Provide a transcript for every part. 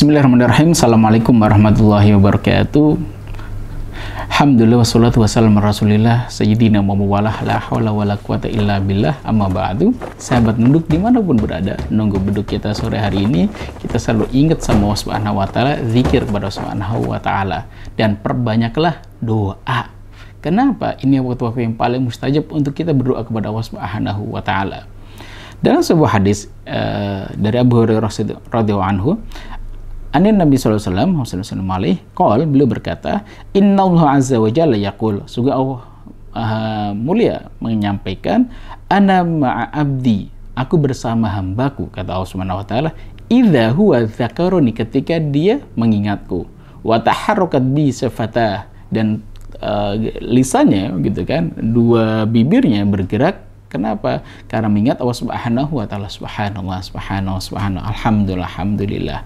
Bismillahirrahmanirrahim. Assalamualaikum warahmatullahi wabarakatuh. Alhamdulillah wassalatu wassalamu ala rasulillah sayyidina Muhammadin la haula wala quwata illa billah, amma ba'du. Sahabat nunduk dimanapun berada, nunggu beduk kita sore hari ini, kita selalu ingat sama Allah Subhanahu wa ta'ala, zikir kepada Allah Subhanahu wa ta'ala, dan perbanyaklah doa. Kenapa? Ini waktu-waktu yang paling mustajab untuk kita berdoa kepada Allah Subhanahu wa ta'ala. Dalam sebuah hadis dari Abu Hurairah radhiyallahu anhu, Nabi sallallahu alaihi wasallam beliau berkata, Innallaha azza wa jalla yaqul, sungguh Allah mulia menyampaikan, ana ma'a abdi, aku bersama hambaku, kata Allah Subhanahu wa taala, idza huwa dzakaroni, ketika dia mengingatku, wa taharrakat bi safatah, dan lisannya gitu kan, dua bibirnya bergerak. Kenapa? Karena mengingat Allah Subhanahu wa ta'ala. Subhanallah, subhanallah, subhanallah, alhamdulillah, alhamdulillah.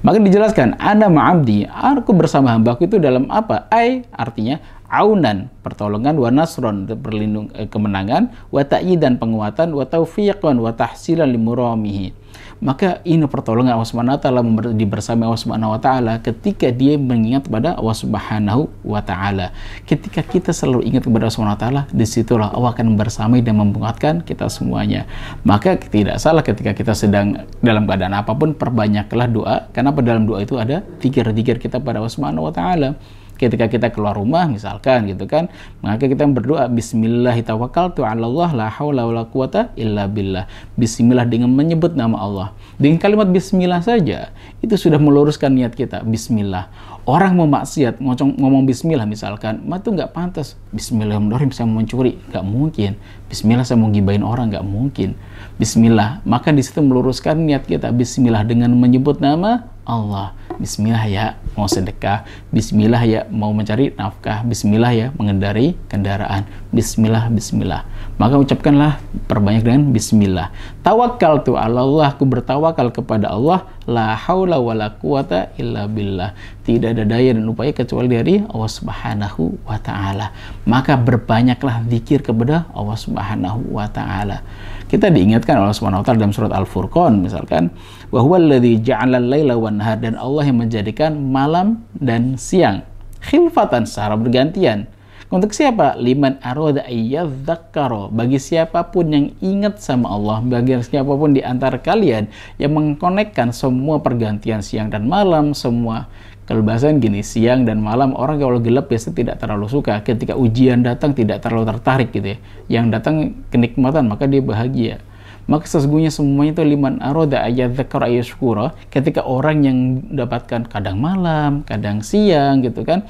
Maka dijelaskan, ana ma'abdi, aku bersama hambaku itu dalam apa? Artinya aunan, pertolongan, wa nasron, perlindung, kemenangan, wa ta'idan, penguatan, wa taufiqan, wa tahsilan limuramihi. Maka ini pertolongan Allah Subhanahu wa ta'ala, bersama Allah Subhanahu wa ta'ala ketika dia mengingat kepada Allah Subhanahu wa ta'ala. Ketika kita selalu ingat kepada Allah Subhanahu wa ta'ala, disitulah Allah akan bersamai dan menguatkan kita semuanya. Maka tidak salah ketika kita sedang dalam keadaan apapun, perbanyaklah doa, karena dalam doa itu ada zikir-zikir kita pada Allah Subhanahu wa ta'ala. Ketika kita keluar rumah misalkan gitu kan, maka kita berdoa bismillahirrahmanirrahim, 'alallah la haula wala quwata illa billah. Bismillah, dengan menyebut nama Allah. Dengan kalimat bismillah saja itu sudah meluruskan niat kita. Bismillah. Orang mau maksiat ngomong bismillah misalkan, itu nggak pantas. Bismillahirrahmanirrahim, saya mau mencuri, nggak mungkin. Bismillah, saya mau gibahin orang, nggak mungkin. Bismillah, maka di situ meluruskan niat kita. Bismillah dengan menyebut nama Allah. Bismillah ya mau sedekah, bismillah ya mau mencari nafkah, bismillah ya mengendarai kendaraan, bismillah, bismillah. Maka ucapkanlah, perbanyak dengan bismillah. Tawakkaltu 'alallah, aku bertawakal kepada Allah, la haula wala quwata illa billah. Tidak ada daya dan upaya kecuali dari Allah Subhanahu wa ta'ala. Maka berbanyaklah zikir kepada Allah Subhanahu wa ta'ala. Kita diingatkan Allah Subhanahu wa ta'ala dalam surat Al-Furqan misalkan, wa huwallazi ja'ala al-laila wan nahar, dan Allah yang menjadikan malam dan siang khilfatan, secara bergantian. Untuk siapa? Liman arada ayyadzakkara, bagi siapapun yang ingat sama Allah, bagi siapapun di antara kalian yang mengkonekkan semua pergantian siang dan malam, semua kelebasan gini, siang dan malam. Orang kalau gelap biasa tidak terlalu suka, ketika ujian datang tidak terlalu tertarik gitu ya. Yang datang kenikmatan maka dia bahagia. Maka sesungguhnya semuanya itu liman arada ayyadzakkara ayyashkura, ketika orang yang mendapatkan kadang malam, kadang siang gitu kan,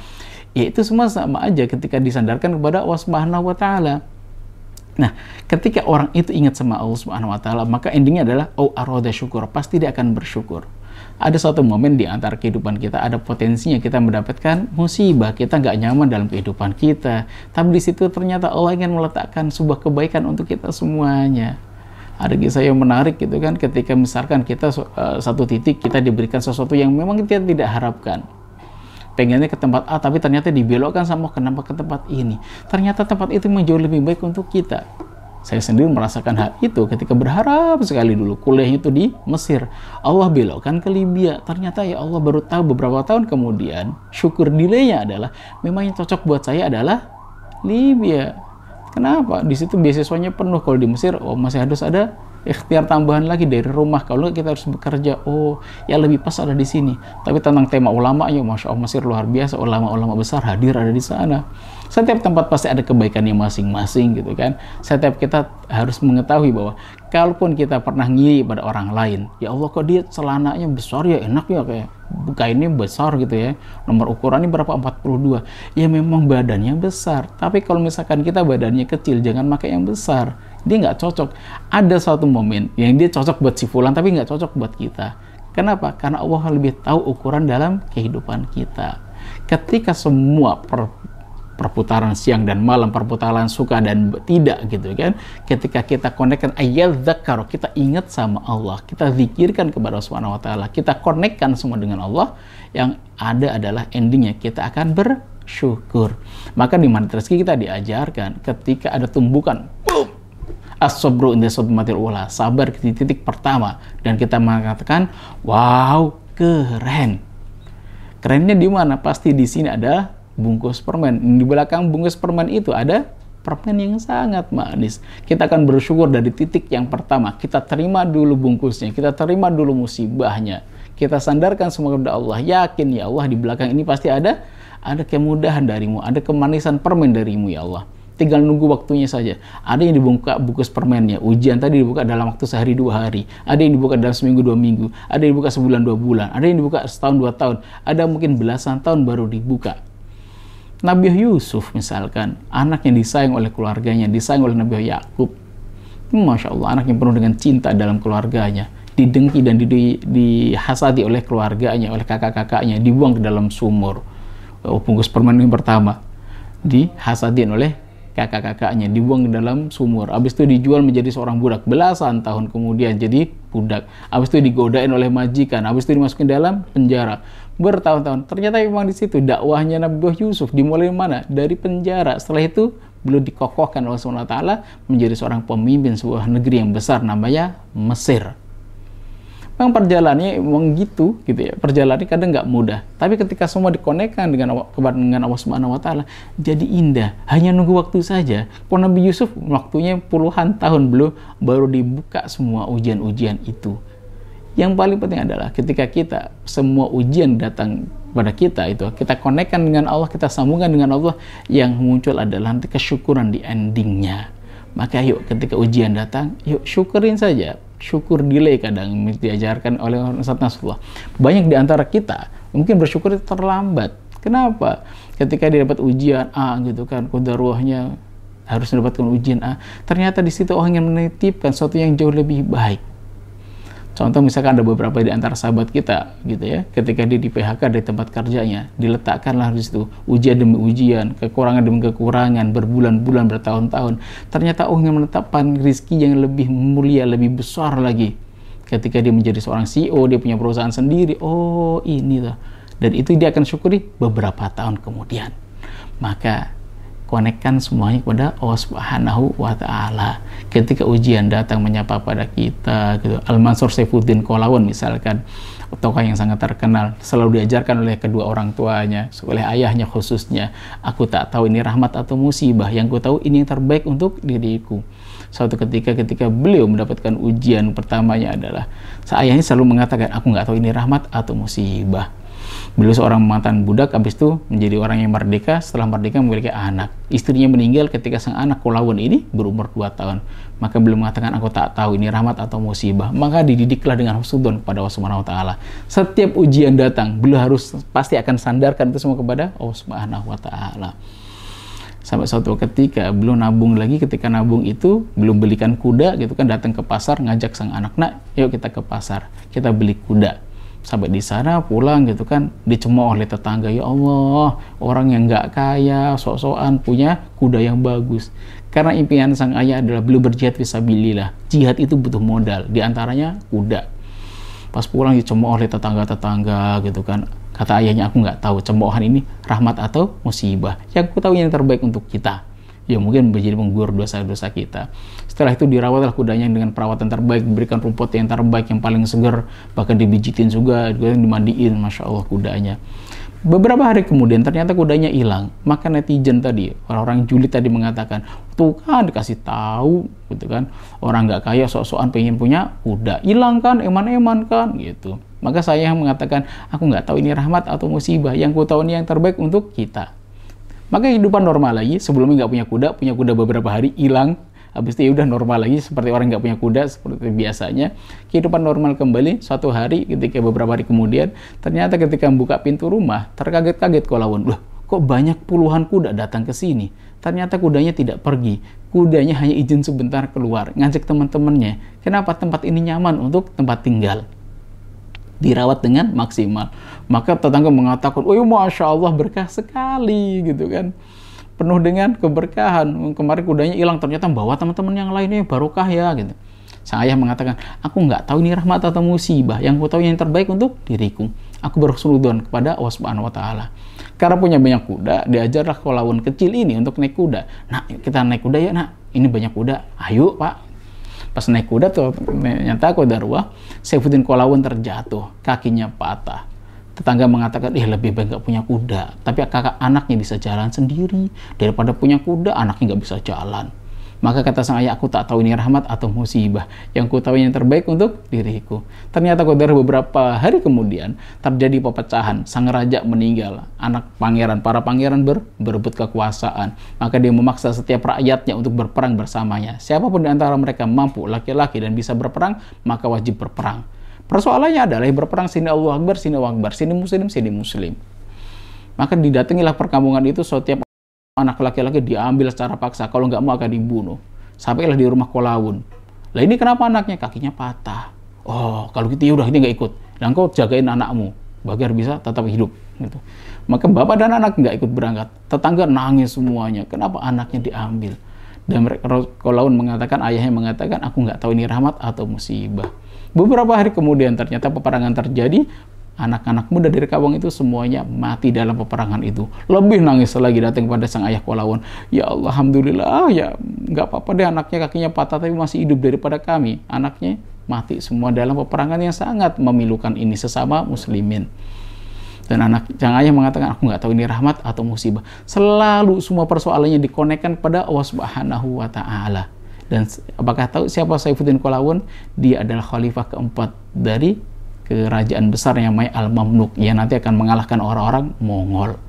ya itu semua sama aja ketika disandarkan kepada Allah Subhanahu wa ta'ala. Nah, ketika orang itu ingat sama Allah Subhanahu wa ta'ala, maka endingnya adalah arada syukur, pasti dia akan bersyukur. Ada suatu momen di antara kehidupan kita, ada potensinya kita mendapatkan musibah, kita nggak nyaman dalam kehidupan kita, tapi di situ ternyata Allah ingin meletakkan sebuah kebaikan untuk kita semuanya. Ada kisah yang menarik gitu kan, ketika misalkan kita satu titik kita diberikan sesuatu yang memang kita tidak harapkan. Pengennya ke tempat A, tapi ternyata dibelokkan sama kenapa ke tempat ini. Ternyata tempat itu jauh lebih baik untuk kita. Saya sendiri merasakan hal itu ketika berharap sekali dulu kuliah itu di Mesir. Allah belokkan ke Libya. Ternyata ya Allah baru tahu beberapa tahun kemudian, syukur delaynya adalah memang yang cocok buat saya adalah Libya. Kenapa? Di situ beasiswanya penuh. Kalau di Mesir, masih harus ada ikhtiar tambahan lagi dari rumah. Kalau kita harus bekerja, ya lebih pas ada di sini. Tapi tentang tema ulama, ya Masya Allah, Mesir luar biasa. Ulama-ulama besar hadir ada di sana. Setiap tempat pasti ada kebaikannya masing-masing gitu kan. Setiap kita harus mengetahui bahwa kalaupun kita pernah ngiri pada orang lain, ya Allah kok dia celananya besar ya, enak ya, kayak kainnya besar gitu ya, nomor ukurannya berapa, 42. Ya memang badannya besar, tapi kalau misalkan kita badannya kecil, jangan pakai yang besar. Dia nggak cocok. Ada suatu momen yang dia cocok buat si fulan tapi nggak cocok buat kita. Kenapa? Karena Allah lebih tahu ukuran dalam kehidupan kita. Ketika semua perputaran siang dan malam, perputaran suka dan tidak gitu kan, ketika kita konekkan ayyadzakkara, kita ingat sama Allah, kita zikirkan kepada Allah Subhanahu wa ta'ala, kita konekkan semua dengan Allah, yang ada adalah endingnya kita akan bersyukur. Maka di Mantra-Rezeki kita diajarkan ketika ada tumbukan, boom, as-sabru inda sadmatil ula, sabar di titik pertama, dan kita mengatakan wow, keren. Kerennya di mana? Pasti di sini ada bungkus permen. Di belakang bungkus permen itu ada permen yang sangat manis. Kita akan bersyukur dari titik yang pertama. Kita terima dulu bungkusnya, kita terima dulu musibahnya. Kita sandarkan semua kepada Allah. Yakin ya Allah, di belakang ini pasti ada kemudahan darimu, ada kemanisan permen darimu ya Allah. Tinggal nunggu waktunya saja. Ada yang dibuka bungkus permennya, ujian tadi dibuka dalam waktu sehari 2 hari, ada yang dibuka dalam seminggu 2 minggu, ada yang dibuka sebulan 2 bulan, ada yang dibuka setahun 2 tahun, ada mungkin belasan tahun baru dibuka. Nabi Yusuf misalkan, anak yang disayang oleh keluarganya, disayang oleh Nabi Yakub, Masya Allah, anak yang penuh dengan cinta dalam keluarganya, didengki dan dihasati oleh keluarganya, oleh kakak-kakaknya, dibuang ke dalam sumur. Bungkus permen yang pertama dihasadin oleh kakak-kakaknya, dibuang ke dalam sumur. Habis itu dijual menjadi seorang budak, belasan tahun kemudian jadi budak. Habis itu digodain oleh majikan, habis itu dimasukin dalam penjara bertahun-tahun. Ternyata memang di situ dakwahnya Nabi Yusuf dimulai mana? Dari penjara. Setelah itu beliau dikokohkan oleh Allah SWT menjadi seorang pemimpin sebuah negeri yang besar namanya Mesir. Memang perjalanannya emang gitu ya. Perjalanannya kadang nggak mudah. Tapi ketika semua dikonekkan dengan Allah Subhanahu wa taala, jadi indah. Hanya nunggu waktu saja. Kalau Nabi Yusuf waktunya puluhan tahun belum baru dibuka semua ujian-ujian itu. Yang paling penting adalah ketika kita semua ujian datang pada kita itu, kita konekkan dengan Allah, kita sambungkan dengan Allah, yang muncul adalah nanti kesyukuran di endingnya. Maka yuk ketika ujian datang, yuk syukurin saja. Syukur delay kadang diajarkan oleh Ustaz Nasrullah. Banyak di antara kita mungkin bersyukur itu terlambat. Kenapa? Ketika dia dapat ujian A gitu kan, qadarullah harus mendapatkan ujian A, ternyata di situ orang yang menitipkan sesuatu yang jauh lebih baik. Contoh misalkan ada beberapa di antara sahabat kita gitu ya, ketika dia di PHK dari tempat kerjanya, diletakkanlah di situ ujian demi ujian, kekurangan demi kekurangan, berbulan-bulan, bertahun-tahun. Ternyata Allah yang menetapkan rezeki yang lebih mulia, lebih besar lagi. Ketika dia menjadi seorang CEO, dia punya perusahaan sendiri, oh ini loh. Dan itu dia akan syukuri beberapa tahun kemudian. Maka konekkan semuanya kepada Allah Subhanahu wa taala. Ketika ujian datang menyapa pada kita gitu. Al-Mansur Saifuddin Qolawan misalkan, tokoh yang sangat terkenal, selalu diajarkan oleh kedua orang tuanya, oleh ayahnya khususnya, aku tak tahu ini rahmat atau musibah, yang ku tahu ini yang terbaik untuk diriku. Suatu ketika beliau mendapatkan ujian pertamanya adalah, ayahnya selalu mengatakan, aku nggak tahu ini rahmat atau musibah. Beliau seorang mantan budak, habis itu menjadi orang yang merdeka. Setelah merdeka memiliki anak. Istrinya meninggal ketika sang anak Qolawan ini berumur 2 tahun. Maka beliau mengatakan, aku tak tahu ini rahmat atau musibah. Maka dididiklah dengan husnudzon kepada Allah Subhanahu wa taala. Setiap ujian datang, beliau harus pasti akan sandarkan itu semua kepada Allah Subhanahu wa taala. Sampai suatu ketika beliau nabung lagi, ketika nabung itu belum belikan kuda gitu kan, datang ke pasar ngajak sang anak, "Nak, yuk kita ke pasar, kita beli kuda." Sampai di sana pulang gitu kan, dicemooh oleh tetangga, ya Allah, orang yang nggak kaya, sok-sokan punya kuda yang bagus. Karena impian sang ayah adalah beliau berjihad fisabilillah. Jihad itu butuh modal, diantaranya kuda. Pas pulang dicemooh oleh tetangga-tetangga gitu kan. Kata ayahnya, aku nggak tahu cemoohan ini rahmat atau musibah. Yang aku tahu yang terbaik untuk kita. Ya mungkin menjadi menggugur dosa-dosa kita. Setelah itu dirawatlah kudanya dengan perawatan terbaik, diberikan rumput yang terbaik, yang paling segar, bahkan dibijitin juga dimandiin, Masya Allah kudanya. Beberapa hari kemudian ternyata kudanya hilang. Maka netizen tadi, orang-orang julid tadi mengatakan, tuh kan dikasih tahu gitu kan, orang nggak kaya sok-sokan pengen punya kuda, hilang kan, eman-eman kan gitu. Maka saya mengatakan, aku nggak tahu ini rahmat atau musibah, yang ku tahu ini yang terbaik untuk kita. Maka kehidupan normal lagi, sebelumnya nggak punya kuda beberapa hari, hilang, habis itu ya udah normal lagi, seperti orang nggak punya kuda, seperti biasanya. Kehidupan normal kembali, suatu hari, ketika beberapa hari kemudian, ternyata ketika membuka pintu rumah, terkaget-kaget Qolawan, loh, kok banyak puluhan kuda datang ke sini? Ternyata kudanya tidak pergi, kudanya hanya izin sebentar keluar, ngajak teman-temannya. Kenapa? Tempat ini nyaman untuk tempat tinggal. Dirawat dengan maksimal. Maka tetangga mengatakan, oh Masya Allah berkah sekali gitu kan, penuh dengan keberkahan. Kemarin kudanya hilang, ternyata bawa teman-teman yang lainnya, barokah ya gitu. Sang ayah mengatakan, aku nggak tahu ini rahmat atau musibah, yang aku tahu yang terbaik untuk diriku. Aku berhusnudzon kepada Allah Subhanahu wa taala. Karena punya banyak kuda, diajarlah Qolawan kecil ini untuk naik kuda. Nah, kita naik kuda ya nak, ini banyak kuda, ayo pak. Pas naik kuda tuh nyata qadarullah Saifuddin Qolawan terjatuh, kakinya patah. Tetangga mengatakan, lebih baik nggak punya kuda, tapi kakak anaknya bisa jalan sendiri daripada punya kuda anaknya nggak bisa jalan. Maka kata sang ayah, aku tak tahu ini rahmat atau musibah. Yang ku tahu yang terbaik untuk diriku. Ternyata qadar beberapa hari kemudian terjadi pepecahan. Sang raja meninggal. Anak pangeran, para pangeran berebut kekuasaan. Maka dia memaksa setiap rakyatnya untuk berperang bersamanya. Siapapun di antara mereka mampu, laki-laki dan bisa berperang, maka wajib berperang. Persoalannya adalah berperang sini Allahu Akbar, sini Allahu Akbar, sini Muslim, sini Muslim. Maka didatangilah perkampungan itu, setiap anak laki-laki diambil secara paksa, kalau nggak mau akan dibunuh. Sampailah di rumah Qolawan. Lah ini kenapa anaknya? Kakinya patah. Oh, kalau gitu udah, ini nggak ikut. Dan kau jagain anakmu, agar bisa tetap hidup. Gitu. Maka bapak dan anak nggak ikut berangkat. Tetangga nangis semuanya. Kenapa anaknya diambil? Dan Qolawan mengatakan, ayahnya mengatakan, aku nggak tahu ini rahmat atau musibah. Beberapa hari kemudian ternyata peperangan terjadi. Anak-anak muda dari kampung itu semuanya mati dalam peperangan itu. Lebih nangis lagi datang kepada sang ayah Qolawan. Ya Allah, alhamdulillah, ya nggak apa-apa deh anaknya kakinya patah tapi masih hidup daripada kami. Anaknya mati semua dalam peperangan yang sangat memilukan ini sesama muslimin. Dan sang ayah mengatakan, aku nggak tahu ini rahmat atau musibah. Selalu semua persoalannya dikonekkan pada Allah Subhanahu wa Ta'ala. Dan apakah tahu siapa Saifuddin Qolawan? Dia adalah khalifah keempat dari kerajaan besar yang namanya Al-Mamluk, yang nanti akan mengalahkan orang-orang Mongol.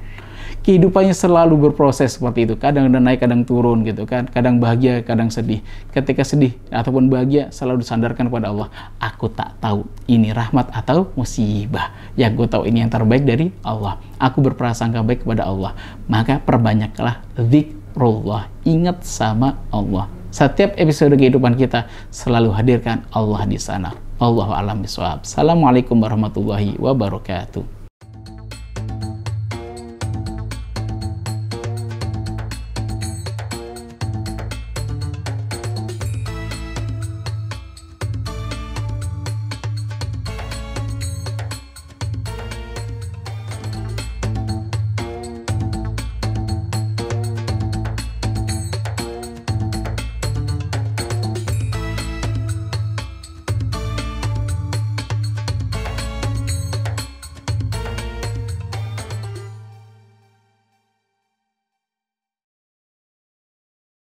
Kehidupannya selalu berproses seperti itu, kadang naik, kadang turun gitu kan, kadang bahagia, kadang sedih. Ketika sedih ataupun bahagia selalu disandarkan kepada Allah. Aku tak tahu ini rahmat atau musibah. Ya, gue tahu ini yang terbaik dari Allah. Aku berprasangka baik kepada Allah. Maka perbanyaklah zikrullah, ingat sama Allah. Setiap episode kehidupan kita selalu hadirkan Allah di sana. Allahu a'lam bishawab. Assalamualaikum warahmatullahi wabarakatuh.